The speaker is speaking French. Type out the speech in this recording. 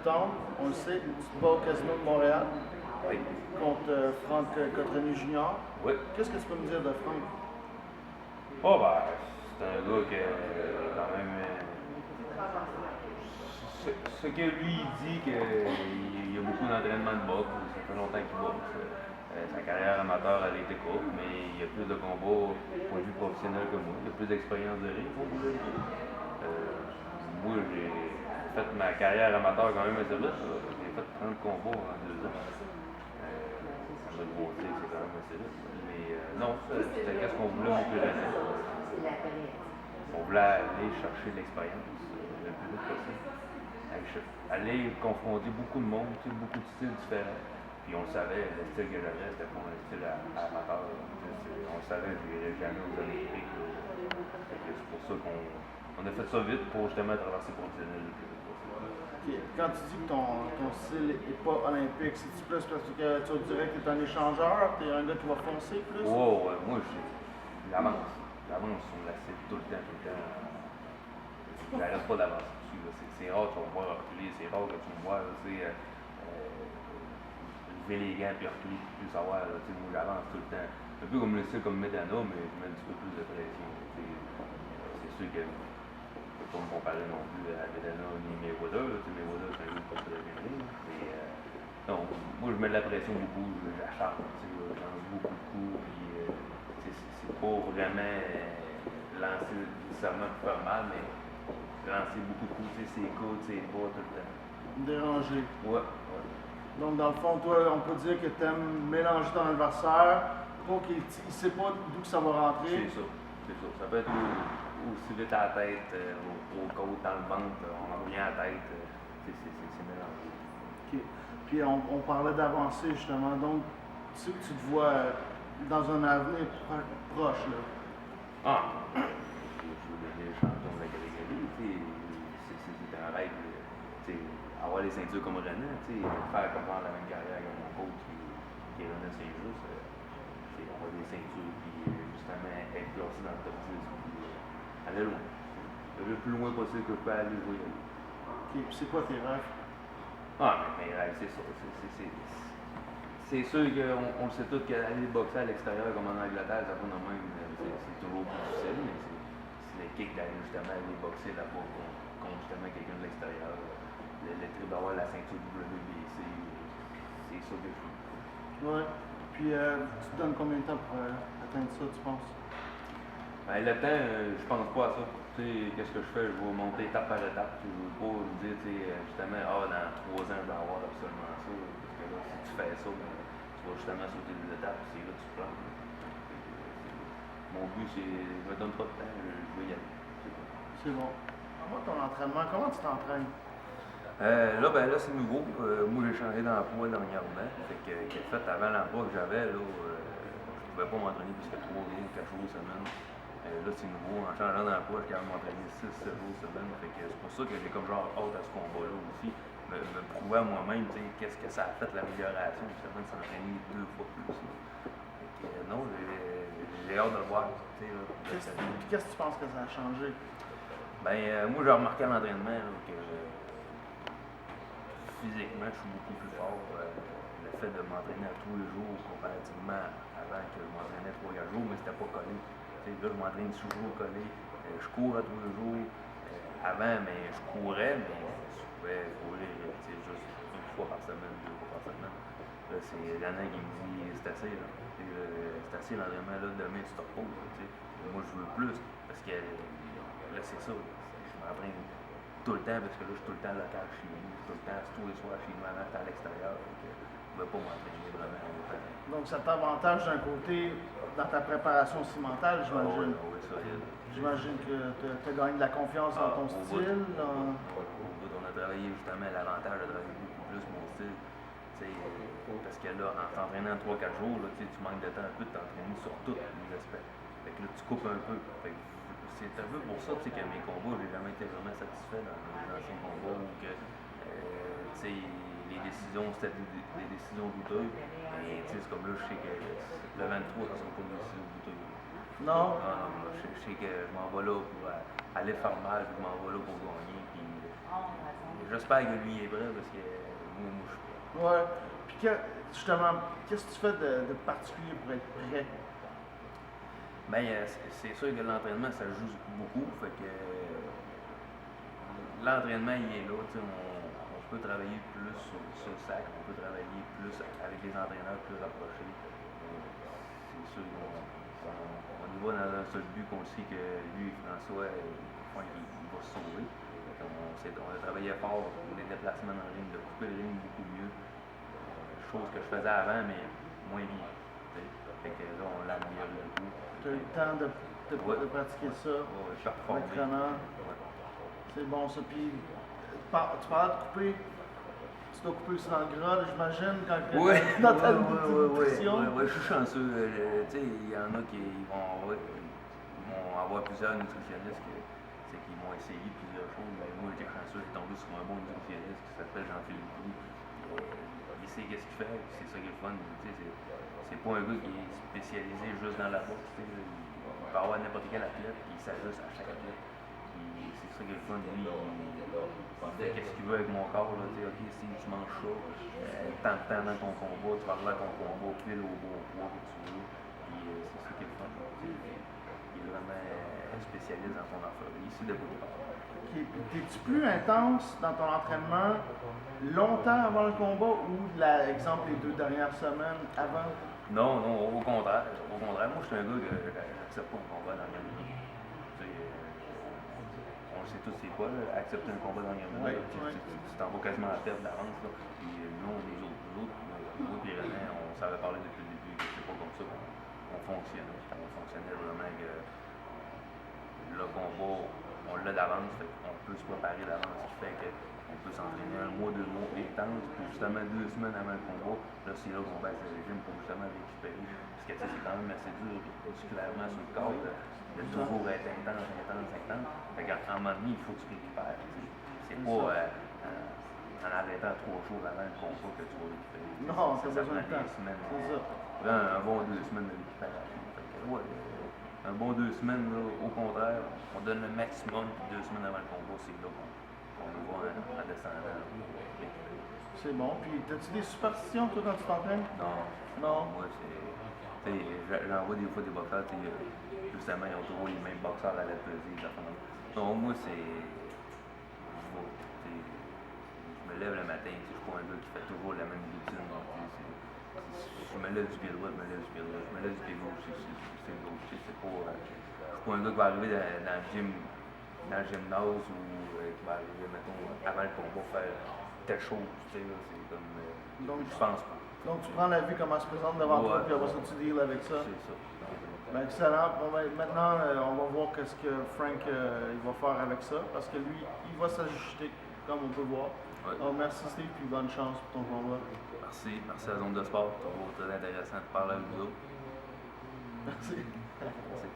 septembre, on le sait, tu te bats au Casino de Montréal Oui. contre Franck Cotroni Jr. Oui. Qu'est-ce que tu peux me dire de Franck? Oh, ben, c'est un gars qui quand même. Ce que lui il dit qu'il y a beaucoup d'entraînement de boxe, ça fait longtemps qu'il boxe. Sa carrière amateur elle a été courte, mais il y a plus de combats au point de vue professionnel que moi. Il a plus d'expérience de ring pour vous le dire. Moi j'ai fait ma carrière amateur quand même assez vite. J'ai fait 30 combats en 2 ans. Ça m'a grossé, c'est quand même assez vite. Mais non, c'était qu'est-ce qu'on voulait au plus jeune. On voulait aller chercher l'expérience le plus vite possible. Aller confronter beaucoup de monde, beaucoup de styles différents. Puis on le savait, le style que j'avais, c'était pas un style amateur. On le savait, je n'irais jamais aux Olympiques. C'est pour ça qu'on a fait ça vite pour justement traverser professionnel le plus vite possible. Okay. Quand tu dis que ton style n'est pas olympique, c'est-tu plus parce que tu dirais que tu es un échangeur, tu es un gars qui va foncer plus? Wow, moi j'avance. J'avance sur la cible tout le temps. J'arrête pas d'avancer dessus. C'est rare que tu vas me voir reculer, c'est rare que tu me vois lever les gants et reculer plus savoir. Moi j'avance tout le temps. Un peu comme le style comme Medana, mais je mets un petit peu plus de pression. C'est sûr que je ne peux pas me comparer non plus à Medana ni Mayweather. Mayweather c'est un gars qui peut très bien. Mais non, moi je mets de la pression beaucoup, j'acharne. Je lance beaucoup de coups. Puis, c'est pas vraiment lancer nécessairement pour faire mal, mais lancer beaucoup de coups, ses coudes, ses bras tout le temps. Déranger. Ouais. Donc, dans le fond, toi, on peut dire que tu aimes mélanger ton adversaire pour qu'il ne sait pas d'où que ça va rentrer. C'est ça. Ça peut être aussi vite à la tête, au côte, dans le ventre, on revient à la tête. C'est mélangé. Okay. Puis, on parlait d'avancer, justement. Donc, tu te vois dans un avenir proche, là. Ah! Je veux devenir champion de la catégorie. C'est un rêve. Avoir les ceintures comme René, faire comme la même carrière que mon coach qui est René Saint-Just, avoir des ceintures, puis justement être placé dans le top 10, puis aller loin. Le plus loin possible que je peux aller, je vais y aller. Ok, puis c'est quoi tes rêves? Ah, mais mes rêves, c'est ça. C'est sûr qu'on le sait tous qu'aller boxer à l'extérieur comme en Angleterre, ça va de même, c'est toujours plus difficile, mais c'est le kick d'aller justement aller boxer là-bas contre justement quelqu'un de l'extérieur. Le trip d'avoir la ceinture WBC, c'est ça que je veux. Ouais. Puis tu te donnes combien de temps pour atteindre ça, tu penses? Ben, le temps, je pense pas à ça. Qu'est-ce que je fais? Je vais monter étape par étape. Je veux pas me dire justement, dans 3 ans, je vais avoir absolument ça. Parce que là, si tu fais ça, ben, tu vas justement sauter des étapes, c'est là que tu te plantes. Mon but, c'est, je me donne pas de temps, je veux y aller. C'est bon. Comment ton entraînement? Comment tu t'entraînes? Là, c'est nouveau. Moi, j'ai changé d'emploi dernièrement. Fait que avant l'emploi que j'avais, je pouvais pas m'entraîner plus que 3 jours, 4 jours semaine. Là, c'est nouveau. En changeant d'emploi, je suis capable de m'entraîner 6-7 jours semaine. Fait que c'est pour ça que j'ai comme genre hâte à ce combat-là aussi. Me prouver à moi-même, qu'est-ce que ça a fait l'amélioration, justement, de s'entraîner 2 fois plus. Fait que non, j'ai hâte de le voir. Qu'est-ce que tu penses que ça a changé? Moi, j'ai remarqué à l'entraînement que physiquement, je suis beaucoup plus fort. Le fait de m'entraîner à tous les jours, comparativement avant que je m'entraînais 3-4 jours, mais c'était pas collé. Là, je m'entraîne toujours collé. Je cours à tous les jours. Avant, mais je courais, mais je pouvais courir juste 1 fois par semaine, 2 fois par semaine. Là, c'est l'année qui me dit c'est assez. C'est assez l'entraînement. Là, demain, tu te reposes. Moi, je veux plus. Parce que là, c'est ça. Je m'entraîne tout le temps parce que là, je suis tout le temps local chez nous. Je suis tout le temps, tous les soirs chez nous avant d'être à l'extérieur. Je ne vais pas m'entraîner vraiment autant. Donc, ça t'avantage d'un côté dans ta préparation aussi mentale, j'imagine. Oui, solide. J'imagine que tu as gagné de la confiance dans ton style. On a travaillé justement l'avantage de travailler beaucoup plus mon style. Parce que là, en t'entraînant 3-4 jours, là, tu manques de temps un peu de t'entraîner sur tous les aspects. Fait que là, tu coupes un peu. C'est un peu pour ça que mes combats, j'ai jamais été vraiment satisfait dans mes anciens combats où que, les décisions, c'était des décisions douteuses. Mais c'est comme là, je sais que le 23, ça sera pas une décision douteuse. Non? Je sais que je m'en vais là pour aller faire mal, puis je m'en vais là pour gagner. Puis, j'espère que lui est prêt parce que moi je suis prêt. Ouais. Puis justement, qu'est-ce que tu fais de particulier pour être prêt? Ben, c'est sûr que l'entraînement, ça joue beaucoup. Fait que l'entraînement, il est là. On peut travailler plus sur le sac, on peut travailler plus avec des entraîneurs plus rapprochés. C'est sûr qu'on y va dans un seul but qu'on sait que lui et François, il va se sauver. On a travaillé fort pour les déplacements dans le ring, de couper le ring beaucoup mieux. Chose que je faisais avant, mais moins bien. Fait que là, on l'améliore beaucoup. Tu as eu le temps de pratiquer ça avec Renan. C'est bon ça. Puis tu parlais de couper. Tu dois couper aussi dans le gras, j'imagine, dans ta nutrition. Oui, je suis chanceux. Il y en a qui vont avoir plusieurs nutritionnistes qui vont essayer plusieurs choses. Mais moi, j'étais chanceux, j'ai tombé sur un bon nutritionniste qui s'appelle Jean-Philippe Roux. Il sait qu'est-ce qu'il fait, c'est ça qui est le fun. C'est pas un gars qui est spécialisé juste dans la boxe. Il peut avoir n'importe quel athlète, puis il s'ajuste à chaque athlète. C'est ça qui est le fun. Lui, il fait qu'est-ce qu'il veut avec mon corps. Là, OK, si tu manges ça, tant de temps dans ton combat, tu vas arriver à ton combat pile au bon poids que tu veux. Puis c'est ça qui est le fun. Il est vraiment spécialiste dans son affaire. Ici, de beaucoup. Okay. Es-tu plus intense dans ton entraînement longtemps avant le combat ou, exemple, les 2 dernières semaines avant? Non, au contraire. Moi, je suis un gars que j'accepte pas un combat dans la dernière minute. On le sait tous c'est quoi, là, accepter un combat dans la dernière minute. Tu t'en vas quasiment à la tête d'avance. Puis nous, les autres, les René, on savait parler depuis le début que c'est pas comme ça qu'on fonctionnait. On fonctionnait vraiment que le combat, on l'a d'avance, on peut se préparer d'avance, ce qui fait qu'on peut s'entraîner 1 mois, 2 mois intense, puis justement 2 semaines avant le combat, là c'est là qu'on baisse le régime pour justement récupérer. Parce que c'est quand même assez dur musculairement sur le corps de toujours être intense. Fait qu'à un moment donné, il faut que tu récupères. C'est pas en arrêtant 3 jours avant le combat que tu vas récupérer. Non, c'est besoin de temps. C'est ça. Un bon 2 semaines de récupération. Fait que, un bon 2 semaines, là, au contraire, on donne le maximum, puis 2 semaines avant le combat, c'est là qu'on y va en descendant. C'est bon. Puis, as-tu des superstitions, toi, quand tu t'entraînes? Non. Moi, j'en vois des fois des boxeurs, justement, ils ont toujours les mêmes boxeurs à la pesée. Non, moi, je me lève le matin, je suis pas un gars qui fait toujours la même routine. Je me lève du pied droit, je me lève du pied droit, je me lève du pied gauche, c'est gauche. Je suis pas un gars qui va arriver dans le gymnase ou qui va arriver, mettons, avant le combat, faire telle chose. C'est comme. Je pense pas. Donc tu prends la vie comment elle se présente devant toi, puis après ça tu deals avec ça. C'est ça. Ben, excellent. Bon, ben, maintenant, on va voir qu'est-ce que Frank il va faire avec ça, parce que lui, il va s'ajuster, comme on peut voir. Ouais. Donc merci Steve, puis bonne chance pour ton combat. Merci à la Zone de Sport. Toujours très intéressant de parler avec vous autres. Merci. Merci.